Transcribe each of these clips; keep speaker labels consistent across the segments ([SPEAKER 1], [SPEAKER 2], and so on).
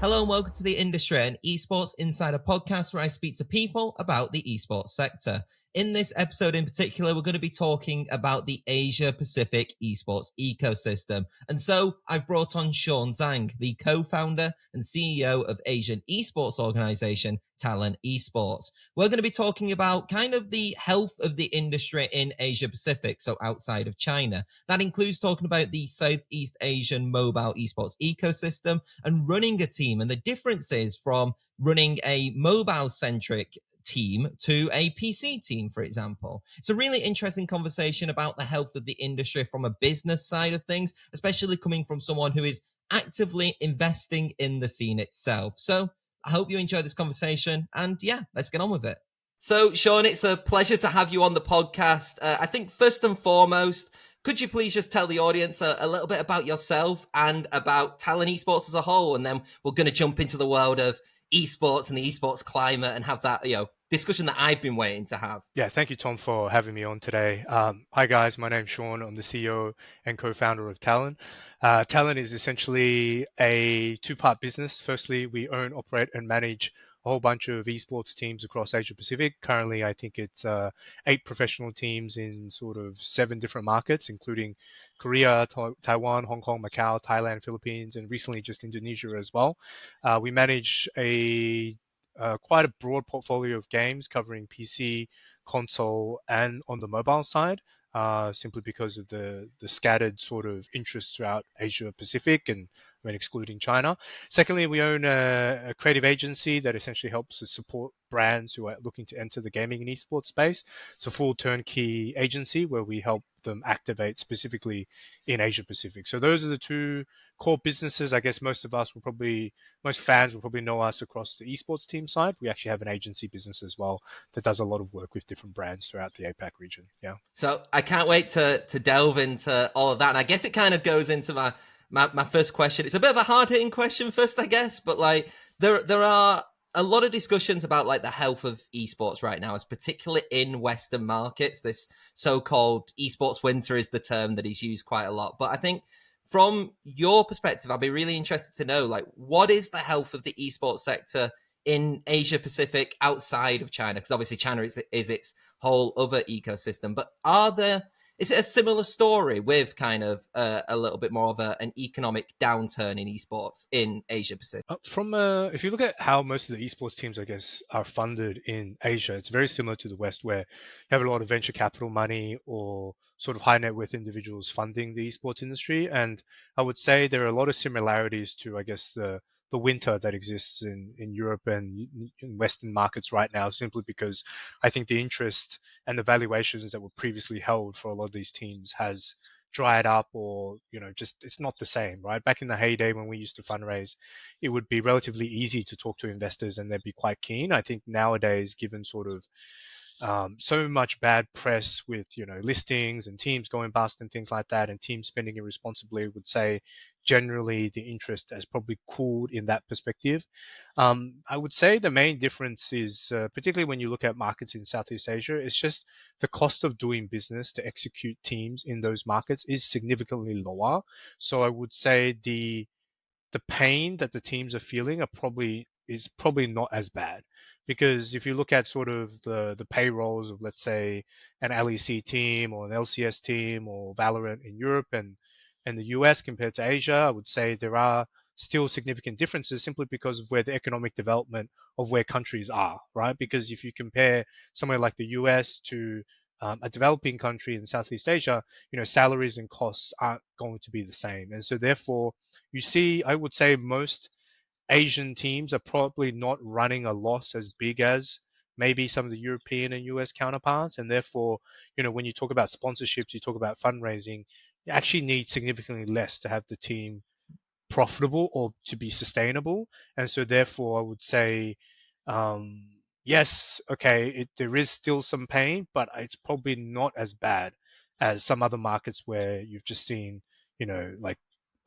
[SPEAKER 1] Hello and welcome to the Industry and Esports Insider podcast, where I speak to people about the esports sector. In this episode in particular, we're going to be talking about the Asia-Pacific esports ecosystem. And so I've brought on Zhang, the co-founder and CEO of Asian esports organization, TALON Esports. We're going to be talking about kind of the health of the industry in Asia-Pacific, so outside of China. That includes talking about the Southeast Asian mobile esports ecosystem and running a team and the differences from running a mobile-centric team to a PC team, for example. It's a really interesting conversation about the health of the industry from a business side of things, especially coming from someone who is actively investing in the scene itself. So I hope you enjoy this conversation, and yeah, let's get on with it. So Sean, it's a pleasure to have you on the podcast. I think first and foremost, could you please just tell the audience a little bit about yourself and about TALON Esports as a whole, and then we're going to jump into the world of esports and the esports climate and have that, discussion that I've been waiting to have.
[SPEAKER 2] Yeah, thank you, Tom, for having me on today. Hi, guys. My name's Sean. I'm the CEO and co-founder of TALON. TALON is essentially a two-part business. Firstly, we own, operate, and manage a whole bunch of esports teams across Asia Pacific. Currently, I think it's 8 professional teams in sort of 7 different markets, including Korea, Taiwan, Hong Kong, Macau, Thailand, Philippines, and recently just Indonesia as well. We manage quite a broad portfolio of games covering PC, console, and on the mobile side, simply because of the scattered sort of interest throughout Asia Pacific and when excluding China. Secondly, we own a creative agency that essentially helps to support brands who are looking to enter the gaming and esports space. It's a full turnkey agency where we help them activate specifically in Asia Pacific. So those are the 2 core businesses. I guess most fans will probably know us across the esports team side. We actually have an agency business as well that does a lot of work with different brands throughout the APAC region. Yeah.
[SPEAKER 1] So I can't wait to delve into all of that. And I guess it kind of goes into my first question. It's a bit of a hard-hitting question first, I guess, but like there are a lot of discussions about like the health of esports right now, particularly in Western markets. This so-called esports winter is the term that is used quite a lot. But I think from your perspective, I'd be really interested to know, like, what is the health of the esports sector in Asia Pacific outside of China? Because obviously China is its whole other ecosystem. But is it a similar story with kind of a little bit more of an economic downturn in esports in Asia Pacific?
[SPEAKER 2] If you look at how most of the esports teams, I guess, are funded in Asia, it's very similar to the West, where you have a lot of venture capital money or sort of high net worth individuals funding the esports industry. And I would say there are a lot of similarities to, I guess, the winter that exists in Europe and in Western markets right now, simply because I think the interest and the valuations that were previously held for a lot of these teams has dried up, or just it's not the same, right? Back in the heyday when we used to fundraise, it would be relatively easy to talk to investors and they'd be quite keen. I think nowadays, given sort of so much bad press with listings and teams going bust and things like that, and teams spending irresponsibly, would say generally the interest has probably cooled in that perspective. I would say the main difference is, particularly when you look at markets in Southeast Asia, it's just the cost of doing business to execute teams in those markets is significantly lower. So I would say the pain that the teams are feeling is probably not as bad. Because if you look at sort of the payrolls of, let's say, an LEC team or an LCS team or VALORANT in Europe and the US compared to Asia, I would say there are still significant differences simply because of where the economic development of where countries are, right? Because if you compare somewhere like the US to a developing country in Southeast Asia, salaries and costs aren't going to be the same. And so therefore, you see, I would say most Asian teams are probably not running a loss as big as maybe some of the European and US counterparts. And therefore, when you talk about sponsorships, you talk about fundraising, you actually need significantly less to have the team profitable or to be sustainable. And so therefore, I would say, yes, okay, there is still some pain, but it's probably not as bad as some other markets where you've just seen, like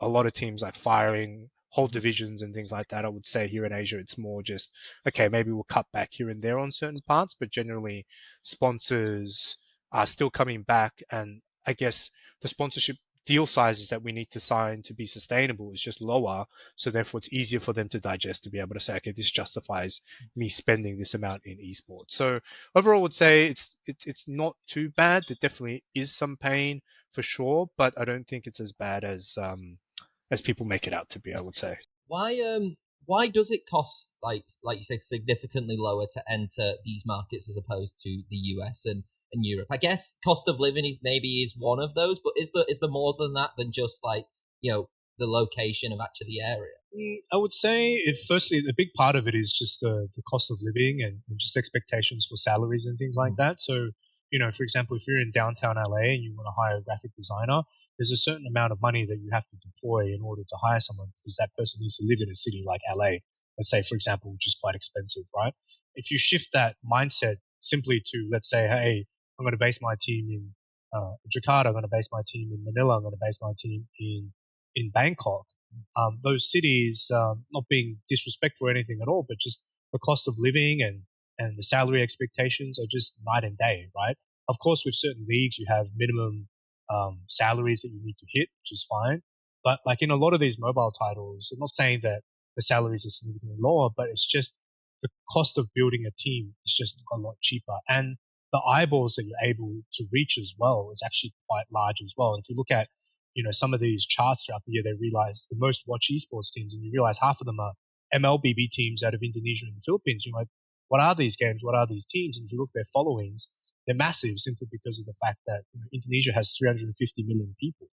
[SPEAKER 2] a lot of teams like firing whole divisions and things like that. I would say here in Asia, it's more just, okay, maybe we'll cut back here and there on certain parts, but generally sponsors are still coming back. And I guess the sponsorship deal sizes that we need to sign to be sustainable is just lower. So therefore, it's easier for them to digest, to be able to say, okay, this justifies me spending this amount in esports. So overall, I would say it's not too bad. There definitely is some pain for sure, but I don't think it's as bad as people make it out to be, I would say.
[SPEAKER 1] Why does it cost, like you said, significantly lower to enter these markets as opposed to the US and Europe? I guess cost of living maybe is one of those, but is there more than that, than just like, the location of actually the area?
[SPEAKER 2] I would say, firstly, a big part of it is just the cost of living and just expectations for salaries and things like that. So, for example, if you're in downtown LA and you want to hire a graphic designer, there's a certain amount of money that you have to deploy in order to hire someone, because that person needs to live in a city like LA, let's say, for example, which is quite expensive, right? If you shift that mindset simply to, let's say, hey, I'm going to base my team in Jakarta, I'm going to base my team in Manila, I'm going to base my team in Bangkok. Those cities, not being disrespectful or anything at all, but just the cost of living and the salary expectations are just night and day, right? Of course, with certain leagues, you have minimum salaries that you need to hit, which is fine. But like in a lot of these mobile titles, I'm not saying that the salaries are significantly lower, but it's just the cost of building a team is just a lot cheaper. And the eyeballs that you're able to reach as well is actually quite large as well. If you look at some of these charts throughout the year, they realize the most watched esports teams, and you realize half of them are MLBB teams out of Indonesia and the Philippines. You're like, what are these games? What are these teams? And if you look at their followings, they're massive simply because of the fact that Indonesia has 350 million people,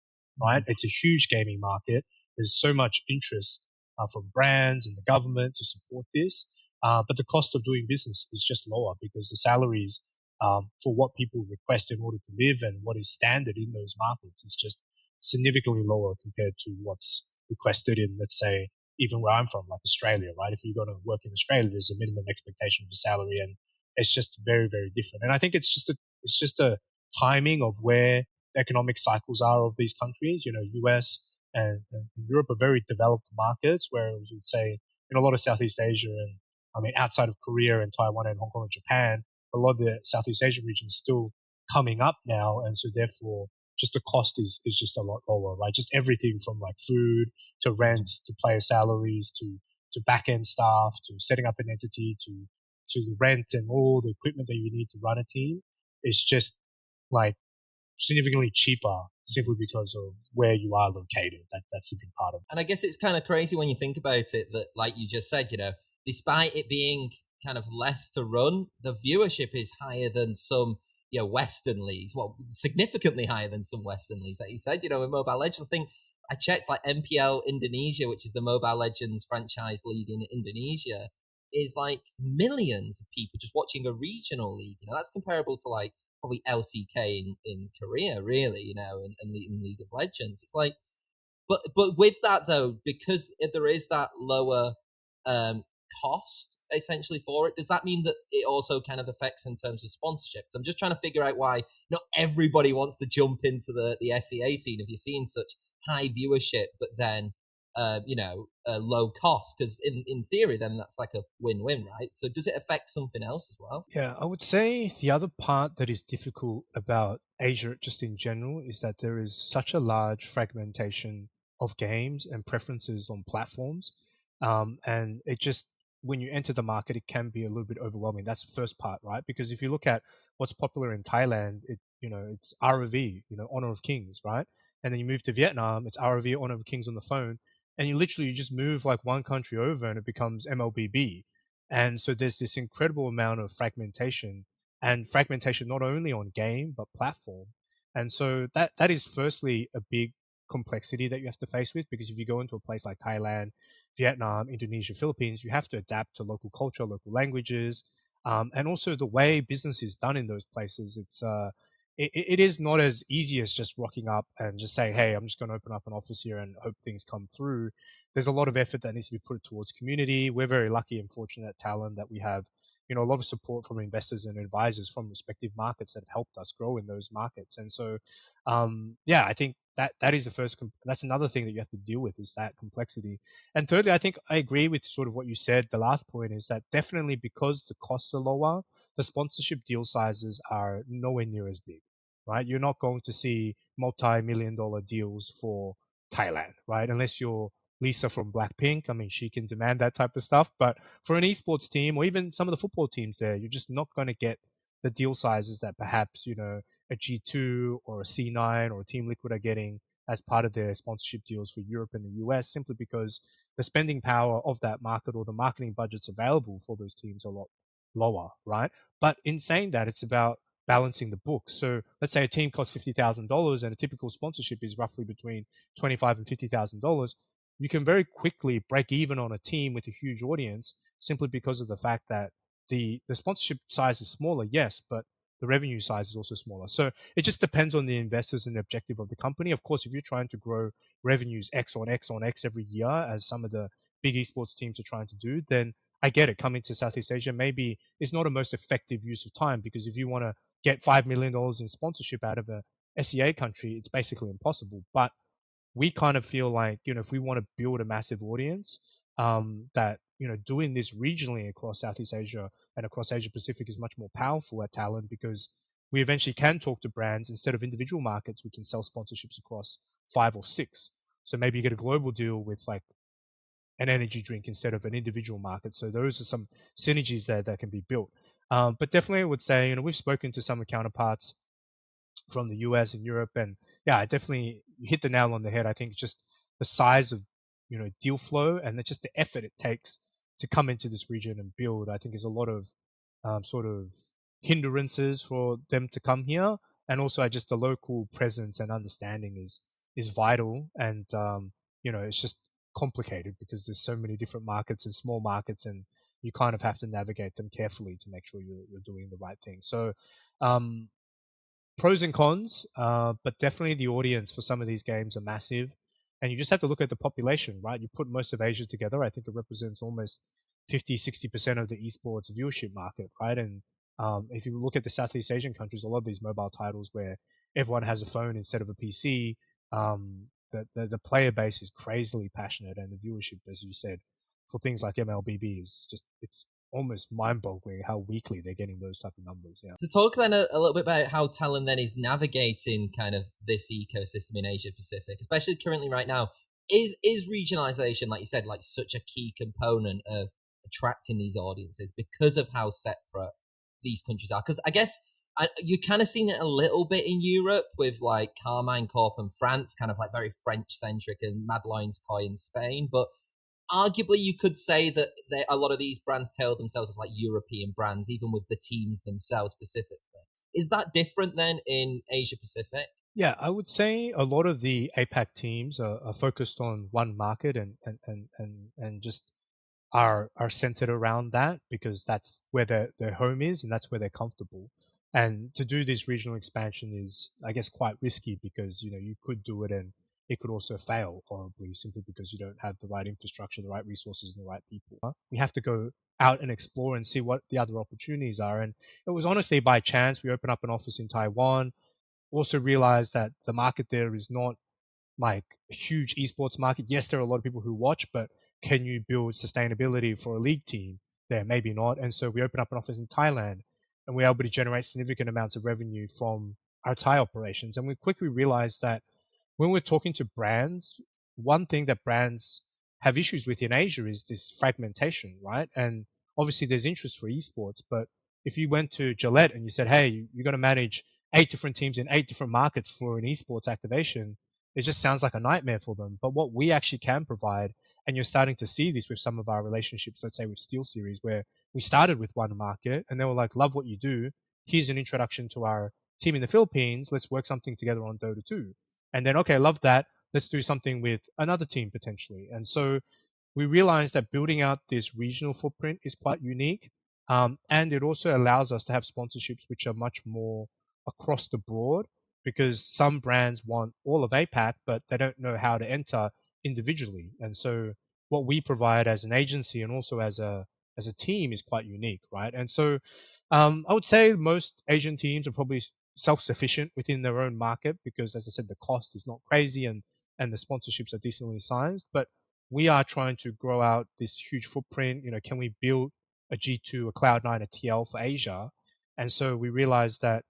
[SPEAKER 2] right? It's a huge gaming market. There's so much interest from brands and the government to support this. But the cost of doing business is just lower because the salaries for what people request in order to live and what is standard in those markets is just significantly lower compared to what's requested in, let's say, even where I'm from, like Australia, right? If you're going to work in Australia, there's a minimum expectation of salary, and it's just very, very different. And I think it's just a timing of where the economic cycles are of these countries. US and Europe are very developed markets, whereas you'd say in a lot of Southeast Asia and I mean outside of Korea and Taiwan and Hong Kong and Japan, a lot of the Southeast Asian region is still coming up now, and so therefore just the cost is just a lot lower, right? Just everything from like food to rent to player salaries to back end staff to setting up an entity to the rent and all the equipment that you need to run a team is just like significantly cheaper simply because of where you are located. That's a big part of it.
[SPEAKER 1] And I guess it's kind of crazy when you think about it that, like you just said, despite it being kind of less to run, the viewership is higher than some Western leagues. Well, significantly higher than some Western leagues. Like you said, in Mobile Legends, I think I checked like MPL Indonesia, which is the Mobile Legends franchise league in Indonesia, is like millions of people just watching a regional league. That's comparable to like probably LCK in Korea, really, and in League of Legends. It's like, but with that though, because there is that lower cost essentially for it, does that mean that it also kind of affects in terms of sponsorships? I'm just trying to figure out why not everybody wants to jump into the SEA scene if you're seeing such high viewership, but then low cost, because in theory then that's like a win-win, right? So does it affect something else as well?
[SPEAKER 2] Yeah, I would say the other part that is difficult about Asia just in general is that there is such a large fragmentation of games and preferences on platforms. And it just, when you enter the market, it can be a little bit overwhelming. That's the first part, right? Because if you look at what's popular in Thailand, it's ROV, Honor of Kings, right? And then you move to Vietnam, it's ROV, Honor of Kings on the phone. And you just move like one country over and it becomes MLBB. And so there's this incredible amount of fragmentation, and fragmentation not only on game but platform. And so that is firstly a big complexity that you have to face with, because if you go into a place like Thailand, Vietnam, Indonesia, Philippines, you have to adapt to local culture, local languages, and also the way business is done in those places. It is not as easy as just rocking up and just saying, hey, I'm just going to open up an office here and hope things come through. There's a lot of effort that needs to be put towards community. We're very lucky and fortunate at Talon that we have, a lot of support from investors and advisors from respective markets that have helped us grow in those markets. And so, I think that is the first. That's another thing that you have to deal with, is that complexity. And thirdly, I think I agree with sort of what you said. The last point is that definitely because the costs are lower, the sponsorship deal sizes are nowhere near as big. right? You're not going to see multi-million-dollar deals for Thailand, right? Unless you're Lisa from Blackpink. I mean, she can demand that type of stuff. But for an esports team or even some of the football teams there, you're just not going to get the deal sizes that perhaps, a G2 or a C9 or a Team Liquid are getting as part of their sponsorship deals for Europe and the US, simply because the spending power of that market or the marketing budgets available for those teams are a lot lower, right? But in saying that, it's about balancing the books. So let's say a team costs $50,000 and a typical sponsorship is roughly between $25,000 and $50,000. You can very quickly break even on a team with a huge audience simply because of the fact that the sponsorship size is smaller, yes, but the revenue size is also smaller. So it just depends on the investors and the objective of the company. Of course, if you're trying to grow revenues X on X on X every year, as some of the big esports teams are trying to do, then I get it. Coming to Southeast Asia maybe is not a most effective use of time, because if you want to get $5 million in sponsorship out of a SEA country, it's basically impossible. But we kind of feel like, if we want to build a massive audience, that, doing this regionally across Southeast Asia and across Asia Pacific is much more powerful at Talon, because we eventually can talk to brands instead of individual markets. We can sell sponsorships across 5 or 6. So maybe you get a global deal with like an energy drink instead of an individual market. So those are some synergies there that can be built. But definitely I would say, we've spoken to some of the counterparts from the US and Europe, and yeah, I definitely hit the nail on the head. I think just the size of, deal flow and just the effort it takes to come into this region and build, I think is a lot of sort of hindrances for them to come here. And also just the local presence and understanding is vital. And it's just complicated because there's so many different markets and small markets, and you kind of have to navigate them carefully to make sure you're doing the right thing. So um, pros and cons, but definitely the audience for some of these games are massive. And you just have to look at the population, right? You put most of Asia together, I think it represents almost 50, 60% of the esports viewership market, right? And if you look at the Southeast Asian countries, a lot of these mobile titles where everyone has a phone instead of a PC, the player base is crazily passionate, and the viewership, as you said, for things like MLBB is just, it's almost mind-boggling how weekly they're getting those type of numbers. Yeah.
[SPEAKER 1] To talk then a little bit about how Talon then is navigating kind of this ecosystem in Asia Pacific, especially currently right now, is regionalization, like you said, like such a key component of attracting these audiences because of how separate these countries are? Because I guess you kind of seen it a little bit in Europe with like Carmine Corp and France, kind of like very French centric, and Mad Lions Koi in Spain, but arguably you could say that a lot of these brands tail themselves as like European brands, even with the teams themselves specifically. Is that different then in Asia Pacific?
[SPEAKER 2] Yeah, I would say a lot of the APAC teams are focused on one market, and just are centered around that, because that's where their home is and that's where they're comfortable. And to do this regional expansion is, I guess, quite risky, because you could do it and it could also fail horribly, simply because you don't have the right infrastructure, the right resources, and the right people. We have to go out and explore and see what the other opportunities are. And it was honestly by chance we opened up an office in Taiwan. Also realized that the market there is not like a huge esports market. Yes, there are a lot of people who watch, but can you build sustainability for a league team there? Maybe not. And so we opened up an office in Thailand, and we were able to generate significant amounts of revenue from our Thai operations. And we quickly realized that when we're talking to brands, one thing that brands have issues with in Asia is this fragmentation, right? And obviously there's interest for esports, but if you went to Gillette and you said, hey, you're going to manage 8 different teams in 8 different markets for an esports activation, it just sounds like a nightmare for them. But what we actually can provide, and you're starting to see this with some of our relationships, let's say with SteelSeries, where we started with one market and they were like, love what you do. Here's an introduction to our team in the Philippines. Let's work something together on Dota 2. And then, okay, love that. Let's do something with another team potentially. And so we realized that building out this regional footprint is quite unique. And it also allows us to have sponsorships which are much more across the board, because some brands want all of APAC, but they don't know how to enter individually. And so what we provide as an agency and also as a team is quite unique, right? And so I would say most Asian teams are probably self-sufficient within their own market, because, as I said, the cost is not crazy, and the sponsorships are decently sized. But we are trying to grow out this huge footprint. Can we build a G2, a Cloud9, a TL for Asia? And so we realized that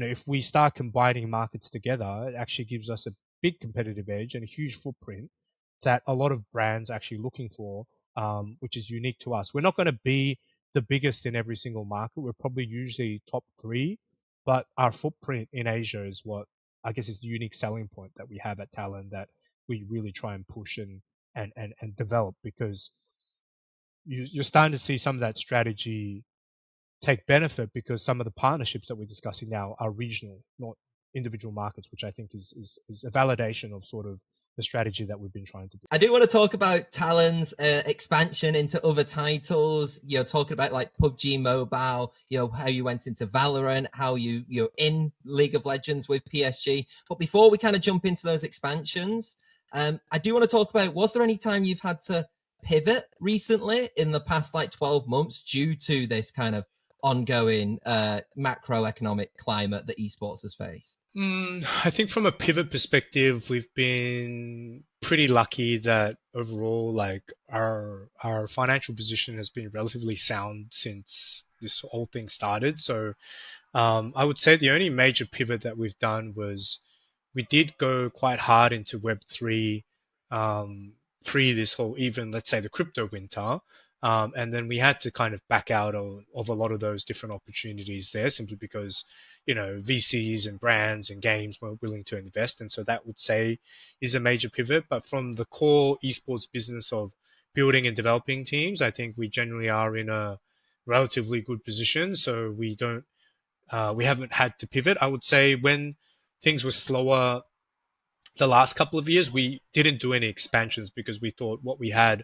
[SPEAKER 2] if we start combining markets together, it actually gives us a big competitive edge and a huge footprint that a lot of brands are actually looking for, which is unique to us. We're not going to be the biggest in every single market. We're probably usually top 3, but our footprint in Asia is what I guess is the unique selling point that we have at Talon that we really try and push and develop, because you're starting to see some of that strategy take benefit, because some of the partnerships that we're discussing now are regional, not individual markets, which I think is a validation of sort of the strategy that we've been trying to do.
[SPEAKER 1] I do want to talk about Talon's expansion into other titles. You're talking about like PUBG Mobile, how you went into VALORANT, how you're in League of Legends with PSG. But before we kind of jump into those expansions, I do want to talk about, was there any time you've had to pivot recently in the past like 12 months due to this kind of ongoing macroeconomic climate that esports has faced?
[SPEAKER 2] I think from a pivot perspective, we've been pretty lucky that overall, like our financial position has been relatively sound since this whole thing started. So I would say the only major pivot that we've done was we did go quite hard into Web3 pre this whole, even let's say the crypto winter. And then we had to kind of back out of a lot of those different opportunities there, simply because, VCs and brands and games weren't willing to invest. And so that would say is a major pivot. But from the core esports business of building and developing teams, I think we generally are in a relatively good position. So we haven't had to pivot. I would say when things were slower the last couple of years, we didn't do any expansions because we thought what we had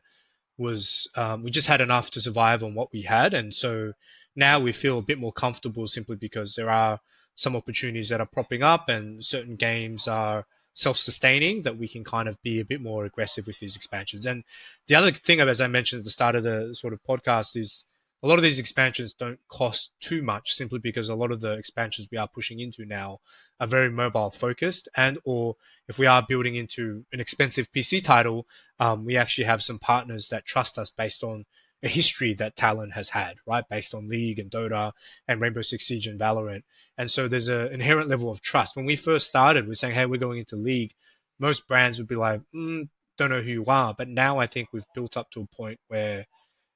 [SPEAKER 2] was we just had enough to survive on what we had. And so now we feel a bit more comfortable simply because there are some opportunities that are propping up and certain games are self-sustaining that we can kind of be a bit more aggressive with these expansions. And the other thing, as I mentioned at the start of the sort of podcast, is a lot of these expansions don't cost too much, simply because a lot of the expansions we are pushing into now are very mobile focused, and or if we are building into an expensive PC title, we actually have some partners that trust us based on a history that Talon has had, right? Based on League and Dota and Rainbow Six Siege and Valorant. And so there's an inherent level of trust. When we first started, we're saying, hey, we're going into League. Most brands would be like, don't know who you are. But now I think we've built up to a point where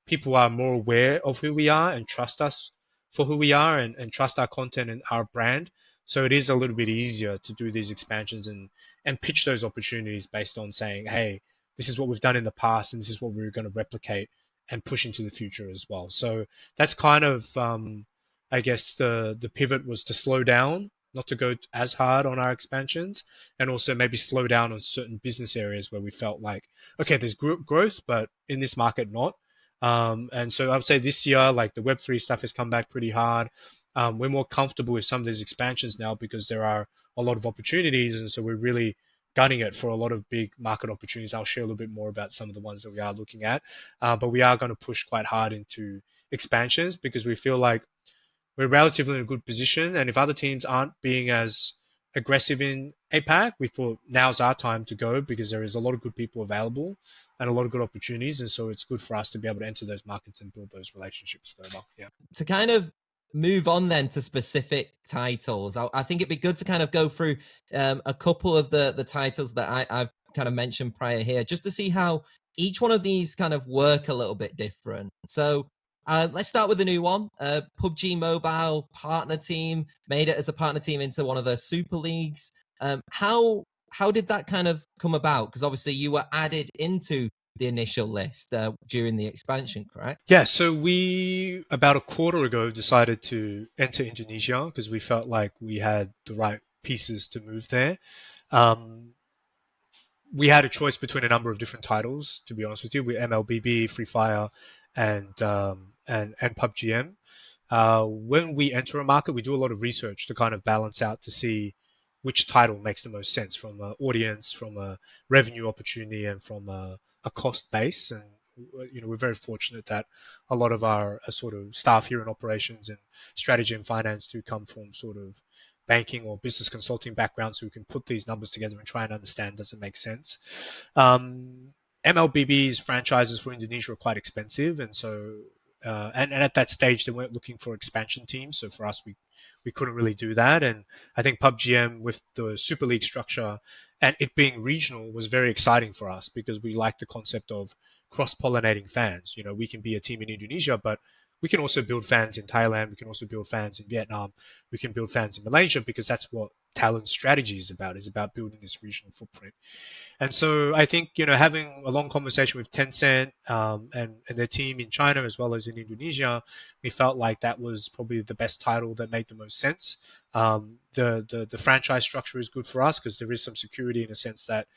[SPEAKER 2] people are more aware of who we are and trust us for who we are, and trust our content and our brand. So it is a little bit easier to do these expansions and pitch those opportunities based on saying, hey, this is what we've done in the past and this is what we're going to replicate and push into the future as well. So that's kind of, I guess, the pivot was to slow down, not to go as hard on our expansions, and also maybe slow down on certain business areas where we felt like, okay, there's growth, but in this market, not. And so I would say this year, like the Web3 stuff has come back pretty hard. We're more comfortable with some of these expansions now because there are a lot of opportunities. And so we're really gunning it for a lot of big market opportunities. I'll share a little bit more about some of the ones that we are looking at. But we are going to push quite hard into expansions because we feel like we're relatively in a good position. And if other teams aren't being as aggressive in APAC, we thought now's our time to go because there is a lot of good people available and a lot of good opportunities. And so it's good for us to be able to enter those markets and build those relationships further. Yeah.
[SPEAKER 1] To kind of move on then to specific titles, I think it'd be good to kind of go through a couple of the titles that I've kind of mentioned prior here, just to see how each one of these kind of work a little bit different. So let's start with the new one. PUBG Mobile partner team made it as a partner team into one of the super leagues. How did that kind of come about? Because obviously you were added into the initial list during the expansion, correct?
[SPEAKER 2] Yeah, so we about a quarter ago decided to enter Indonesia because we felt like we had the right pieces to move there. We had a choice between a number of different titles, to be honest with you. We MLBB, Free Fire, and PUBG M. When we enter a market, we do a lot of research to kind of balance out to see which title makes the most sense from an audience, from a revenue opportunity, and from a cost base. And we're very fortunate that a lot of our sort of staff here in operations and strategy and finance do come from sort of banking or business consulting backgrounds who can put these numbers together and try and understand, does it make sense? MLBB's franchises for Indonesia are quite expensive, and so and at that stage they weren't looking for expansion teams. So for us, we couldn't really do that. And I think PUBG with the Super League structure and it being regional was very exciting for us because we like the concept of cross-pollinating fans. You know, we can be a team in Indonesia, but we can also build fans in Thailand. We can also build fans in Vietnam. We can build fans in Malaysia because that's what Talon's strategy is about building this regional footprint. And so I think, having a long conversation with Tencent and their team in China as well as in Indonesia, we felt like that was probably the best title that made the most sense. The franchise structure is good for us because there is some security in a sense that,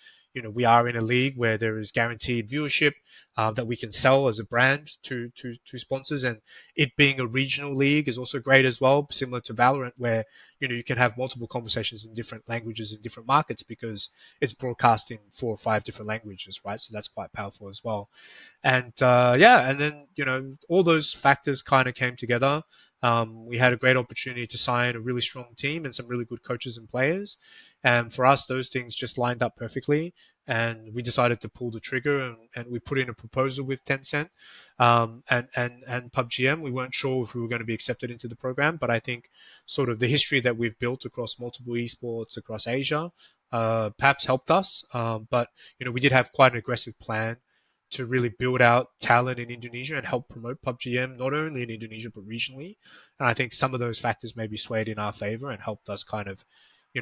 [SPEAKER 2] we are in a league where there is guaranteed viewership that we can sell as a brand to sponsors. And it being a regional league is also great as well, similar to VALORANT, where, you can have multiple conversations in different languages in different markets because it's broadcast in 4 or 5 different languages, right? So that's quite powerful as well. And and then, all those factors kind of came together. We had a great opportunity to sign a really strong team and some really good coaches and players. And for us, those things just lined up perfectly. And we decided to pull the trigger and we put in a proposal with Tencent and PUBG. We weren't sure if we were going to be accepted into the program, but I think sort of the history that we've built across multiple esports across Asia perhaps helped us. But, we did have quite an aggressive plan to really build out talent in Indonesia and help promote PUBG not only in Indonesia but regionally. And I think some of those factors maybe swayed in our favor and helped us kind of,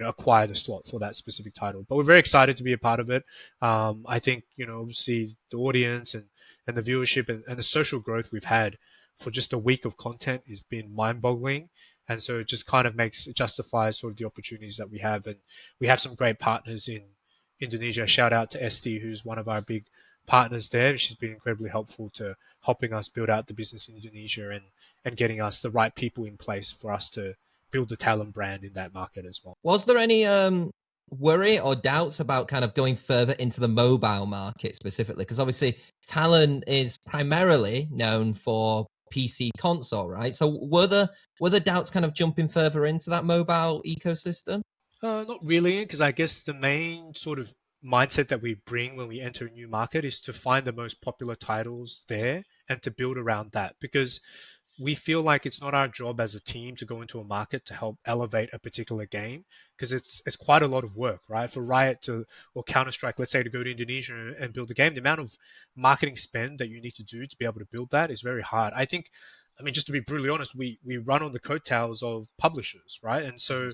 [SPEAKER 2] acquire the slot for that specific title. But we're very excited to be a part of it. I think, obviously the audience and the viewership and the social growth we've had for just a week of content has been mind-boggling. And so it just kind of justifies sort of the opportunities that we have. And we have some great partners in Indonesia. Shout out to Esti, who's one of our big partners there. She's been incredibly helpful to helping us build out the business in Indonesia and getting us the right people in place for us to build the Talon brand in that market as well.
[SPEAKER 1] Was there any worry or doubts about kind of going further into the mobile market specifically? Because obviously Talon is primarily known for PC console, right? So were the doubts kind of jumping further into that mobile ecosystem?
[SPEAKER 2] Not really, because I guess the main sort of mindset that we bring when we enter a new market is to find the most popular titles there and to build around that, because we feel like it's not our job as a team to go into a market to help elevate a particular game, because it's quite a lot of work, right? For Riot or Counter-Strike, let's say, to go to Indonesia and build a game, the amount of marketing spend that you need to do to be able to build that is very hard. I mean, just to be brutally honest, we run on the coattails of publishers, right? And so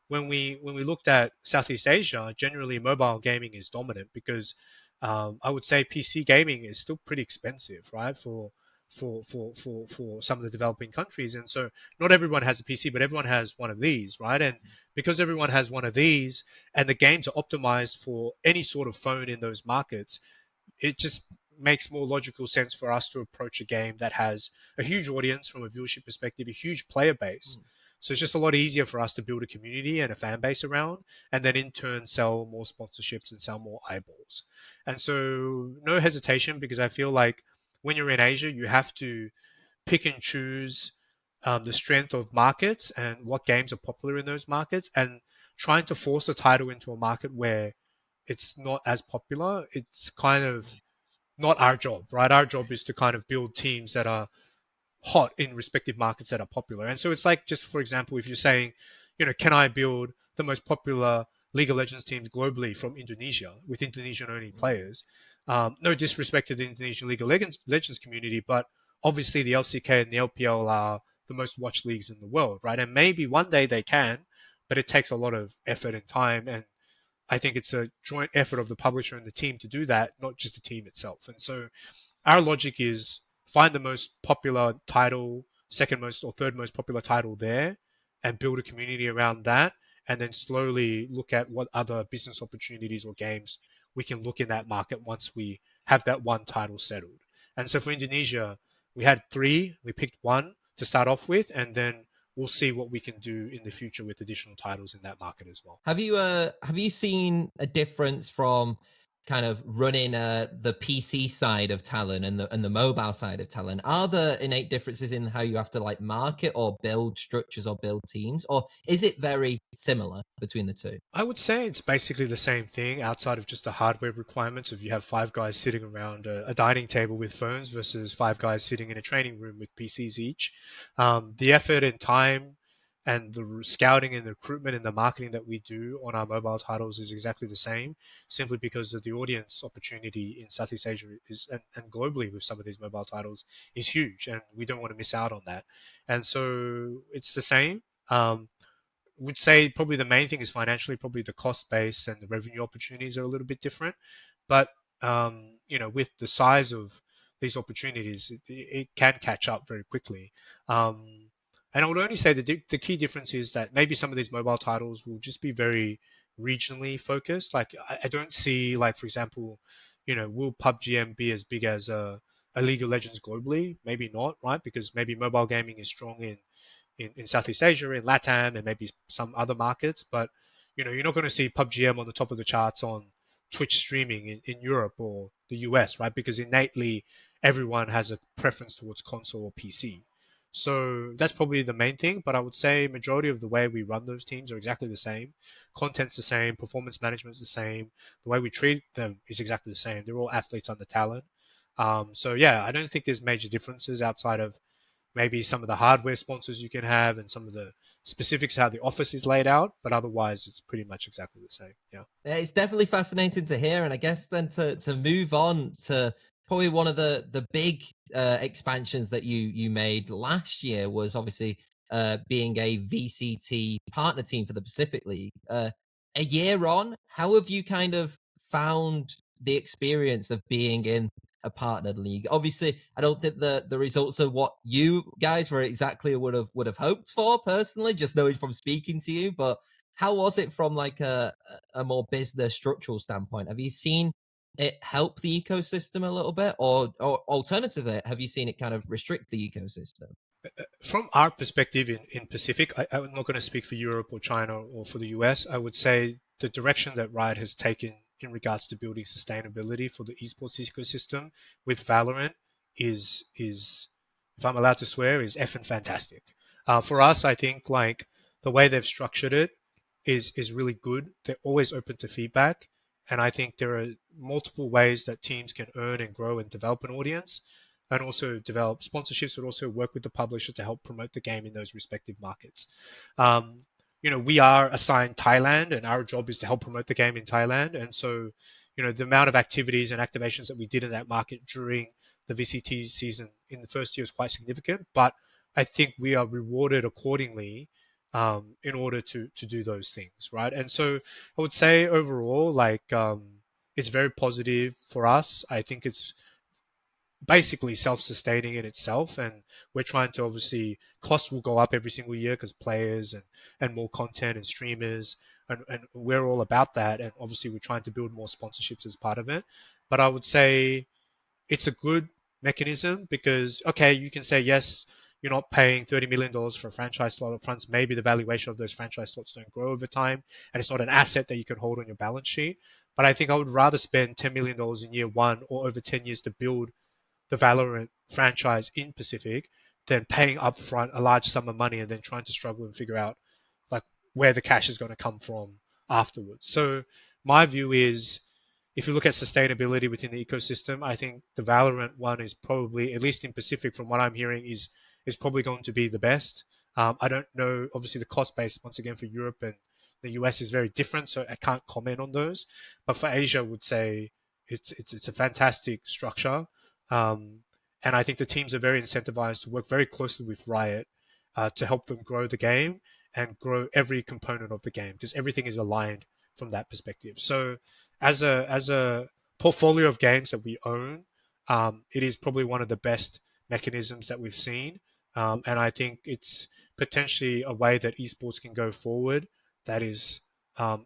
[SPEAKER 2] when we looked at Southeast Asia, generally mobile gaming is dominant because I would say PC gaming is still pretty expensive, right? For some of the developing countries. And so not everyone has a PC, but everyone has one of these, right? And because everyone has one of these and the games are optimized for any sort of phone in those markets, it just makes more logical sense for us to approach a game that has a huge audience from a viewership perspective, a huge player base. So it's just a lot easier for us to build a community and a fan base around, and then in turn sell more sponsorships and sell more eyeballs. And so no hesitation, because I feel like when you're in Asia, you have to pick and choose the strength of markets and what games are popular in those markets, and trying to force a title into a market where it's not as popular, it's kind of not our job, right? Our job is to kind of build teams that are hot in respective markets that are popular. And so it's like, just for example, if you're saying, can I build the most popular League of Legends teams globally from Indonesia with Indonesian only players? No disrespect to the Indonesian League of Legends community, but obviously the LCK and the LPL are the most watched leagues in the world, right? And maybe one day they can, but it takes a lot of effort and time. And I think it's a joint effort of the publisher and the team to do that, not just the team itself. And so our logic is find the most popular title, second most or third most popular title there, and build a community around that, and then slowly look at what other business opportunities or games we can look in that market once we have that one title settled. And so for Indonesia, we had 3, we picked 1 to start off with, and then we'll see what we can do in the future with additional titles in that market as well.
[SPEAKER 1] Have you seen a difference from kind of running the PC side of Talon and the mobile side of Talon, are there innate differences in how you have to like market or build structures or build teams, or is it very similar between the two?
[SPEAKER 2] I would say it's basically the same thing outside of just the hardware requirements. If you have five guys sitting around a dining table with phones versus five guys sitting in a training room with PCs each, the effort and time and the scouting and the recruitment and the marketing that we do on our mobile titles is exactly the same, simply because of the audience opportunity in Southeast Asia is and globally with some of these mobile titles is huge, and we don't want to miss out on that. And so it's the same. Would say probably the main thing is financially, probably the cost base and the revenue opportunities are a little bit different. But with the size of these opportunities, it can catch up very quickly. And I would only say the key difference is that maybe some of these mobile titles will just be very regionally focused. Like I don't see, like for example, will PUBG M be as big as a League of Legends globally? Maybe not, right? Because maybe mobile gaming is strong in Southeast Asia, in LATAM, and maybe some other markets. But you're not going to see PUBG M on the top of the charts on Twitch streaming in Europe or the US, right? Because innately everyone has a preference towards console or PC. So that's probably the main thing. But I would say majority of the way we run those teams are exactly the same. Content's the same, performance management's the same, the way we treat them is exactly the same. They're all athletes under Talon. So yeah, I don't think there's major differences outside of maybe some of the hardware sponsors you can have and some of the specifics how the office is laid out, but otherwise it's pretty much exactly the same. Yeah.
[SPEAKER 1] It's definitely fascinating to hear, and I guess then to move on to probably one of the big expansions that you made last year was obviously being a VCT partner team for the Pacific League. A year on, how have you kind of found the experience of being in a partnered league? Obviously, I don't think the results are what you guys were exactly would have hoped for personally, just knowing from speaking to you. But how was it from like a more business structural standpoint? Have you seen it help the ecosystem a little bit, or alternatively, have you seen it kind of restrict the ecosystem?
[SPEAKER 2] From our perspective in Pacific, I'm not going to speak for Europe or China or for the US. I would say the direction that Riot has taken in regards to building sustainability for the esports ecosystem with Valorant is if I'm allowed to swear, is effing fantastic. For us, I think like the way they've structured it is really good. They're always open to feedback, and I think there are multiple ways that teams can earn and grow and develop an audience, and also develop sponsorships, but also work with the publisher to help promote the game in those respective markets. We are assigned Thailand, and our job is to help promote the game in Thailand. And so, the amount of activities and activations that we did in that market during the VCT season in the first year is quite significant. But I think we are rewarded accordingly in order to do those things, right? And so I would say overall, like it's very positive for us. I think it's basically self-sustaining in itself, and we're trying to obviously costs will go up every single year because players and more content and streamers and we're all about that, and obviously we're trying to build more sponsorships as part of it. But I would say it's a good mechanism because okay, you can say yes, you're not paying $30 million for a franchise slot up front. Maybe the valuation of those franchise slots don't grow over time, and it's not an asset that you can hold on your balance sheet. But I think I would rather spend $10 million in year one or over 10 years to build the Valorant franchise in Pacific than paying upfront a large sum of money and then trying to struggle and figure out like where the cash is going to come from afterwards. So my view is if you look at sustainability within the ecosystem, I think the Valorant one is probably, at least in Pacific from what I'm hearing, is probably going to be the best. I don't know, obviously the cost base once again for Europe and the US is very different, so I can't comment on those. But for Asia, I would say it's a fantastic structure. And I think the teams are very incentivized to work very closely with Riot to help them grow the game and grow every component of the game because everything is aligned from that perspective. So as a portfolio of games that we own, it is probably one of the best mechanisms that we've seen. And I think it's potentially a way that esports can go forward that is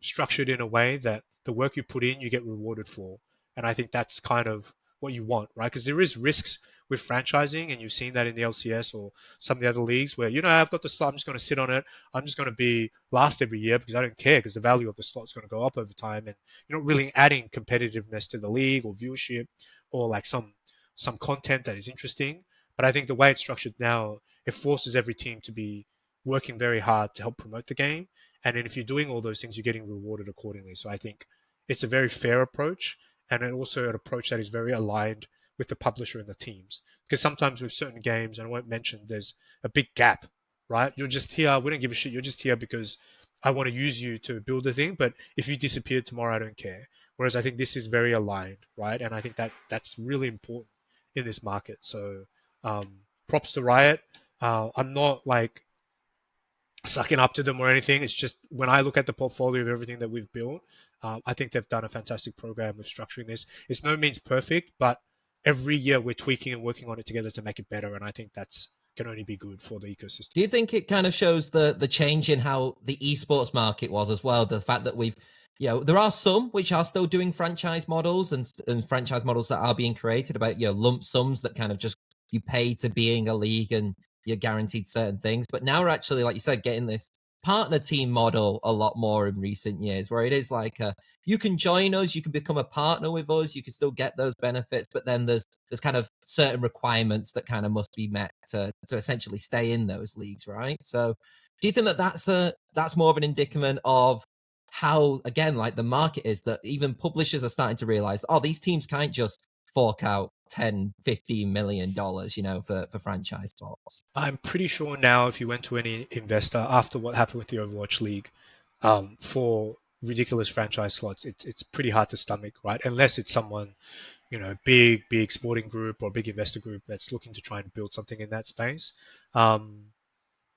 [SPEAKER 2] structured in a way that the work you put in, you get rewarded for. And I think that's kind of what you want, right? Because there is risks with franchising, and you've seen that in the LCS or some of the other leagues where, I've got the slot, I'm just going to sit on it. I'm just going to be last every year because I don't care, because the value of the slot is going to go up over time, and you're not really adding competitiveness to the league or viewership or like some content that is interesting. But I think the way it's structured now, it forces every team to be working very hard to help promote the game. And then if you're doing all those things, you're getting rewarded accordingly. So I think it's a very fair approach, and also an approach that is very aligned with the publisher and the teams. Because sometimes with certain games, and I won't mention, there's a big gap, right? You're just here, we don't give a shit, you're just here because I want to use you to build a thing, but if you disappear tomorrow, I don't care. Whereas I think this is very aligned, right? And I think that's really important in this market. So props to Riot. I'm not like sucking up to them or anything. It's just when I look at the portfolio of everything that we've built, I think they've done a fantastic program of structuring this. It's no means perfect, but every year we're tweaking and working on it together to make it better. And I think that's can only be good for the ecosystem.
[SPEAKER 1] Do you think it kind of shows the change in how the esports market was as well? The fact that we've, there are some which are still doing franchise models and franchise models that are being created about, lump sums that kind of just you pay to being a league and you're guaranteed certain things. But now we're actually, like you said, getting this partner team model a lot more in recent years, where it is like you can join us, you can become a partner with us, you can still get those benefits, but then there's kind of certain requirements that kind of must be met to essentially stay in those leagues, right? So do you think that that's more of an indicament of how, again, like the market is, that even publishers are starting to realize, these teams can't just fork out 10-15 million dollars, for franchise sports?
[SPEAKER 2] I'm pretty sure now if you went to any investor after what happened with the Overwatch League, for ridiculous franchise slots, it's pretty hard to stomach, right? Unless it's someone, big sporting group or big investor group that's looking to try and build something in that space.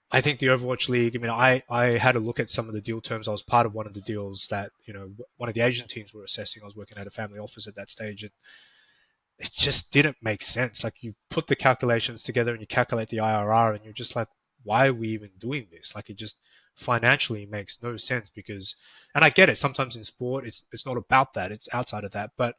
[SPEAKER 2] I think the Overwatch League, I had a look at some of the deal terms. I was part of one of the deals that, one of the Asian teams were assessing. I was working at a family office at that stage, and it just didn't make sense. Like, you put the calculations together and you calculate the IRR and you're just like, why are we even doing this? Like, it just financially makes no sense because, and I get it, sometimes in sport, it's not about that. It's outside of that. But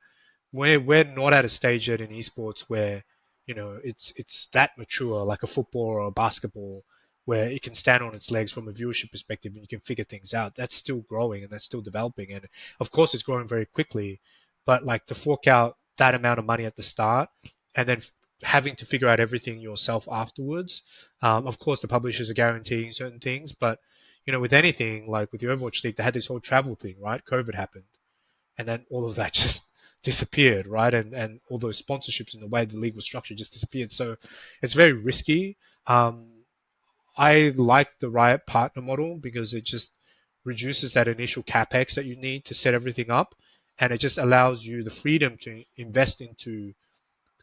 [SPEAKER 2] we're not at a stage yet in esports where, it's that mature, like a football or a basketball, where it can stand on its legs from a viewership perspective and you can figure things out. That's still growing and that's still developing. And of course it's growing very quickly, but like to fork out that amount of money at the start and then having to figure out everything yourself afterwards. Of course, the publishers are guaranteeing certain things, but with anything, like with the Overwatch League, they had this whole travel thing, right? COVID happened, and then all of that just disappeared, right? And all those sponsorships and the way the league was structured just disappeared. So it's very risky. I like the Riot partner model because it just reduces that initial capex that you need to set everything up, and it just allows you the freedom to invest into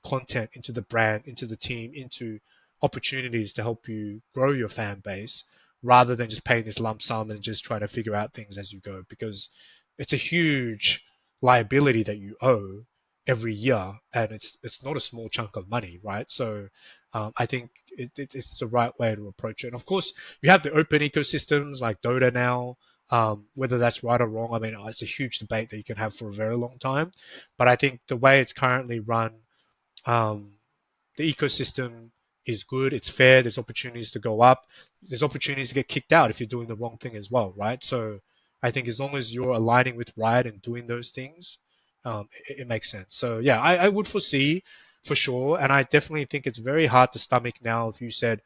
[SPEAKER 2] content, into the brand, into the team, into opportunities to help you grow your fan base, rather than just paying this lump sum and just trying to figure out things as you go, because it's a huge liability that you owe every year, and it's not a small chunk of money, right? So I think it's the right way to approach it. And of course, you have the open ecosystems like Dota now. Whether that's right or wrong, it's a huge debate that you can have for a very long time. But I think the way it's currently run, the ecosystem is good. It's fair. There's opportunities to go up. There's opportunities to get kicked out if you're doing the wrong thing as well, right? So I think as long as you're aligning with Riot and doing those things, it makes sense. So yeah, I would foresee for sure. And I definitely think it's very hard to stomach now if you said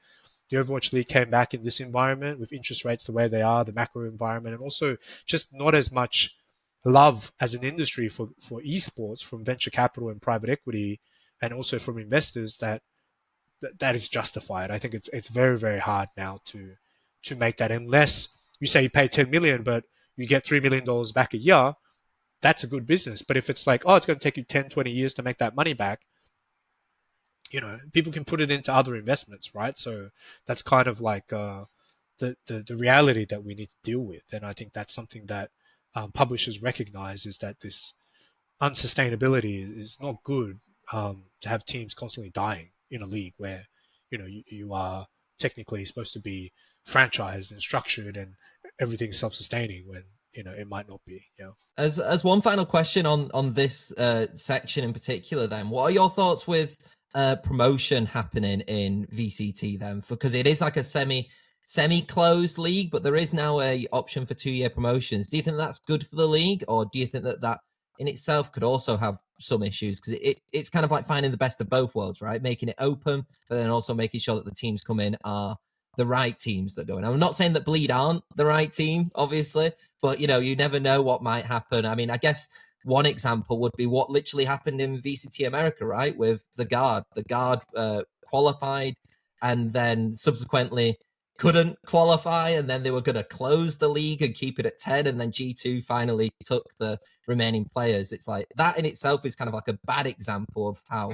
[SPEAKER 2] the Overwatch League came back in this environment with interest rates the way they are, the macro environment, and also just not as much love as an industry for esports from venture capital and private equity, and also from investors that is justified. I think it's very, very hard now to make that, unless you say you pay 10 million, but you get $3 million back a year. That's a good business. But if it's like, it's going to take you 10, 20 years to make that money back, people can put it into other investments, right? So that's kind of like the reality that we need to deal with. And I think that's something that publishers recognize, is that this unsustainability is not good, to have teams constantly dying in a league where, you are technically supposed to be franchised and structured and everything's self-sustaining when, it might not be.
[SPEAKER 1] As one final question on this section in particular, then, what are your thoughts with promotion happening in VCT then? Because it is like a semi-closed league, but there is now a option for 2-year promotions. Do you think that's good for the league, or do you think that in itself could also have some issues? Because it's kind of like finding the best of both worlds, right? Making it open, but then also making sure that the teams come in are the right teams that go in. I'm not saying that Bleed aren't the right team, obviously, but you never know what might happen. I mean, I guess one example would be what literally happened in VCT America, right? With the guard. The guard qualified and then subsequently couldn't qualify, and then they were going to close the league and keep it at 10, and then G2 finally took the remaining players. It's like that in itself is kind of like a bad example of how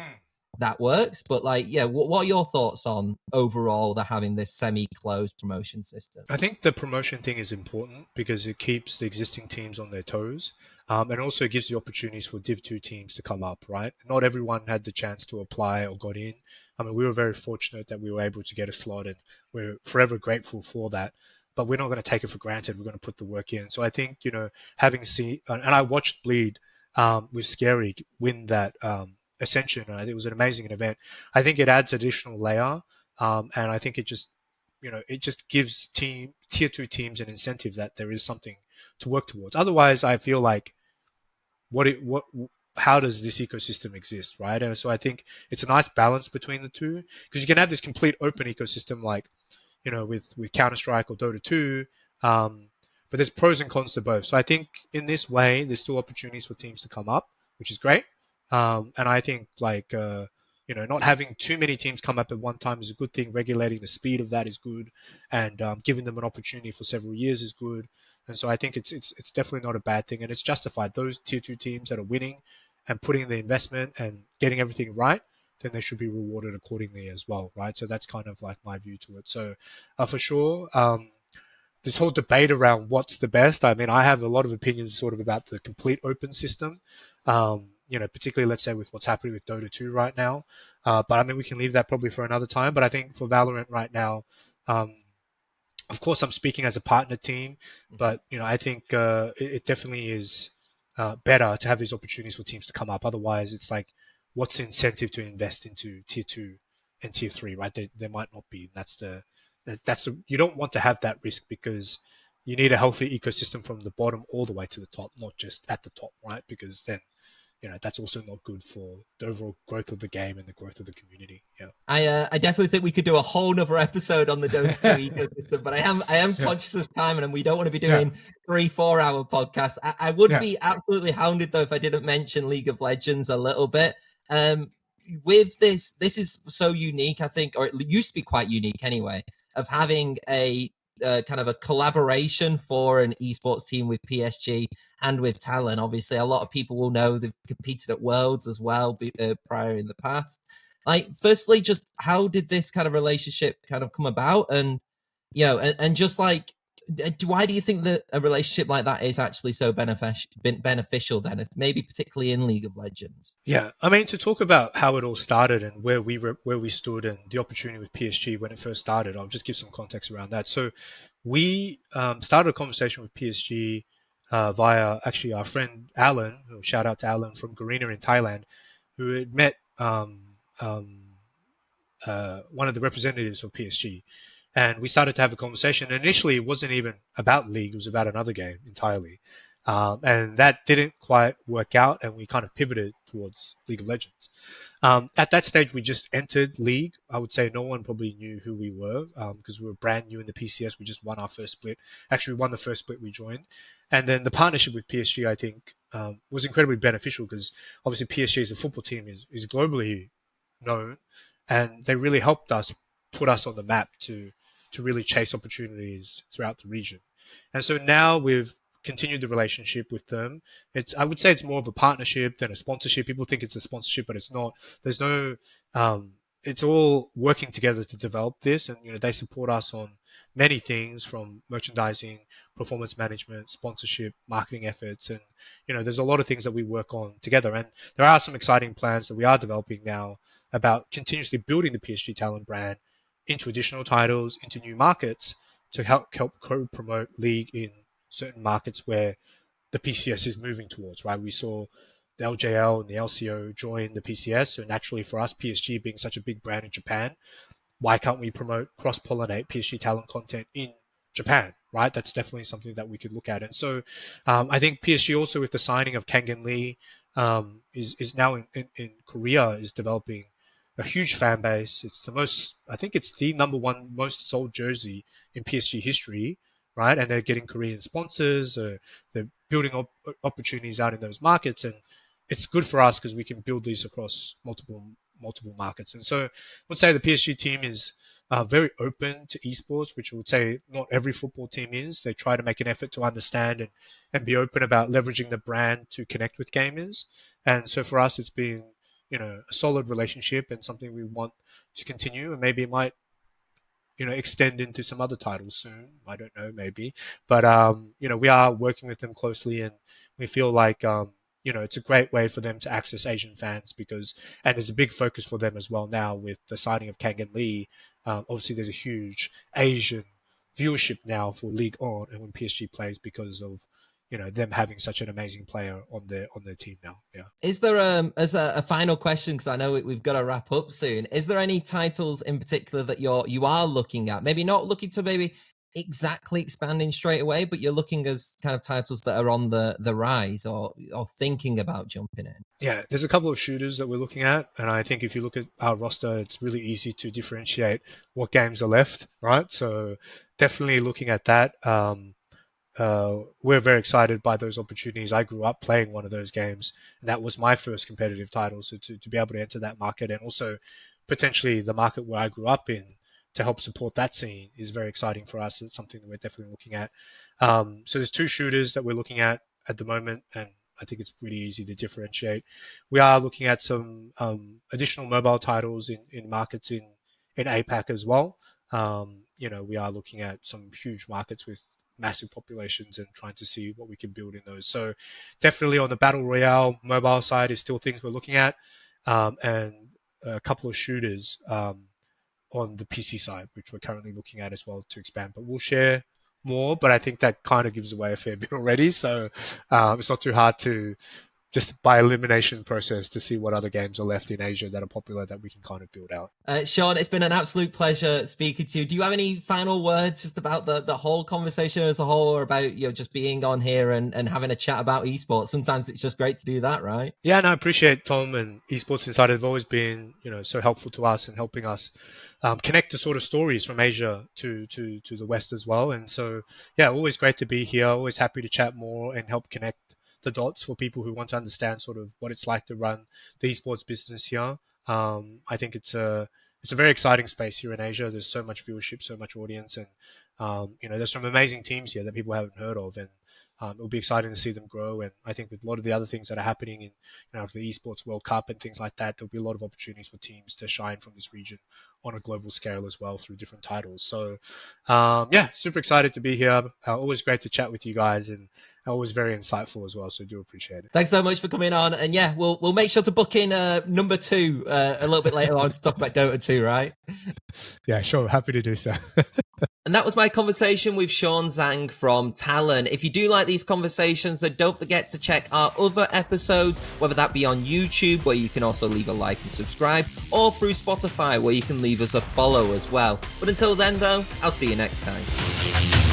[SPEAKER 1] that works. But like, yeah, what are your thoughts on overall having this semi-closed promotion system?
[SPEAKER 2] I think the promotion thing is important because it keeps the existing teams on their toes, and also gives the opportunities for Div 2 teams to come up, right? Not everyone had the chance to apply or got in. I mean, we were very fortunate that we were able to get a slot, and we're forever grateful for that. But we're not going to take it for granted. We're going to put the work in. So I think, having seen, and I watched Bleed with Scary win that Ascension, and I think it was an amazing event. I think it adds additional layer, and I think it just gives tier 2 teams an incentive that there is something to work towards. Otherwise, I feel like how does this ecosystem exist, right? And so I think it's a nice balance between the two, because you can have this complete open ecosystem like, with Counter-Strike or Dota 2, but there's pros and cons to both. So I think in this way, there's still opportunities for teams to come up, which is great. And I think not having too many teams come up at one time is a good thing. Regulating the speed of that is good, and giving them an opportunity for several years is good. And so I think it's definitely not a bad thing, and it's justified. Those tier 2 teams that are winning and putting in the investment and getting everything right, then they should be rewarded accordingly as well, right? So that's kind of like my view to it. So for sure, this whole debate around what's the best, I mean, I have a lot of opinions sort of about the complete open system, particularly, let's say, with what's happening with Dota 2 right now. But I mean, we can leave that probably for another time. But I think for Valorant right now, of course, I'm speaking as a partner team, but I think it definitely is better to have these opportunities for teams to come up. Otherwise, it's like, what's the incentive to invest into tier 2 and tier 3, right? There might not be. That's the you don't want to have that risk, because you need a healthy ecosystem from the bottom all the way to the top, not just at the top, right? Because then that's also not good for the overall growth of the game and the growth of the community. Yeah,
[SPEAKER 1] I definitely think we could do a whole nother episode on the Dota 2 ecosystem, but I am conscious of time, and we don't want to be doing 3-4 hour podcasts. I would be absolutely hounded though if I didn't mention League of Legends a little bit. With this is so unique, I think, or it used to be quite unique anyway, of having a kind of a collaboration for an esports team with PSG and with Talon. Obviously, a lot of people will know they've competed at Worlds as well prior in the past. Like, firstly, just how did this kind of relationship kind of come about? And, and just like, why do you think that a relationship like that is actually so beneficial then, maybe particularly in League of Legends?
[SPEAKER 2] Yeah, I mean, to talk about how it all started and where we stood and the opportunity with PSG when it first started, I'll just give some context around that. So we started a conversation with PSG via actually our friend Alan, shout out to Alan from Garena in Thailand, who had met one of the representatives of PSG. And we started to have a conversation. And initially, it wasn't even about League. It was about another game entirely. And that didn't quite work out. And we kind of pivoted towards League of Legends. At that stage, we just entered League. I would say no one probably knew who we were because we were brand new in the PCS. We just won our first split. Actually, we won the first split we joined. And then the partnership with PSG, I think, was incredibly beneficial because obviously PSG as a football team is globally known. And they really helped us put us on the map to really chase opportunities throughout the region. And so now we've continued the relationship with them. I would say it's more of a partnership than a sponsorship. People think it's a sponsorship, but it's not. There's no, it's all working together to develop this. And, they support us on many things from merchandising, performance management, sponsorship, marketing efforts. And, there's a lot of things that we work on together. And there are some exciting plans that we are developing now about continuously building the PSG Talon brand into additional titles, into new markets to help co-promote League in certain markets where the PCS is moving towards, right? We saw the LJL and the LCO join the PCS. So naturally for us, PSG being such a big brand in Japan, why can't we promote, cross-pollinate PSG talent content in Japan, right? That's definitely something that we could look at. And so I think PSG also with the signing of Kangan Lee is now in Korea is developing a huge fan base. It's the most, I think it's the number one most sold jersey in PSG history, right? And they're getting Korean sponsors, they're building opportunities out in those markets, and it's good for us because we can build these across multiple markets. And so I would say the PSG team is very open to esports, which I would say not every football team is. They try to make an effort to understand and be open about leveraging the brand to connect with gamers. And so for us, it's been, a solid relationship and something we want to continue. And maybe it might, extend into some other titles soon. I don't know, maybe. But, we are working with them closely, and we feel like, it's a great way for them to access Asian fans and there's a big focus for them as well now with the signing of Kangan Lee. Obviously, there's a huge Asian viewership now for League On and when PSG plays because of, them having such an amazing player on their team now. Yeah.
[SPEAKER 1] Is there as a final question, because I know we've got to wrap up soon, is there any titles in particular that you are looking at? Maybe not looking to maybe exactly expanding straight away, but you're looking as kind of titles that are on the rise or thinking about jumping in?
[SPEAKER 2] Yeah, there's a couple of shooters that we're looking at, and I think if you look at our roster, it's really easy to differentiate what games are left, right? So definitely looking at that. We're very excited by those opportunities. I grew up playing one of those games, and that was my first competitive title. So to be able to enter that market and also potentially the market where I grew up in to help support that scene is very exciting for us. It's something that we're definitely looking at. So there's two shooters that we're looking at the moment, and I think it's pretty easy to differentiate. We are looking at some additional mobile titles in markets in APAC as well. We are looking at some huge markets with massive populations and trying to see what we can build in those. So definitely on the Battle Royale mobile side is still things we're looking at, and a couple of shooters on the PC side, which we're currently looking at as well to expand. But we'll share more, but I think that kind of gives away a fair bit already. So it's not too hard to just by elimination process to see what other games are left in Asia that are popular that we can kind of build out.
[SPEAKER 1] Sean, it's been an absolute pleasure speaking to you. Do you have any final words just about the whole conversation as a whole, or about just being on here and having a chat about esports? Sometimes it's just great to do that, right?
[SPEAKER 2] Yeah, no, I appreciate Tom and Esports Insider. They've always been so helpful to us and helping us connect the sort of stories from Asia to the West as well. And so yeah, always great to be here. Always happy to chat more and help connect the dots for people who want to understand sort of what it's like to run the esports business here. I think it's a very exciting space here in Asia. There's so much viewership, so much audience, and there's some amazing teams here that people haven't heard of, and it'll be exciting to see them grow. And I think with a lot of the other things that are happening in the Esports World Cup and things like that, there'll be a lot of opportunities for teams to shine from this region on a global scale as well through different titles. So yeah, super excited to be here. Always great to chat with you guys, and always very insightful as well. So I do appreciate it.
[SPEAKER 1] Thanks so much for coming on. And yeah, we'll make sure to book in number 2 a little bit later on to talk about Dota 2, right?
[SPEAKER 2] Yeah, sure. Happy to do so.
[SPEAKER 1] And that was my conversation with Sean Zhang from Talon. If you do like these conversations, then don't forget to check our other episodes, whether that be on YouTube, where you can also leave a like and subscribe, or through Spotify, where you can leave us a follow as well. But until then, though, I'll see you next time.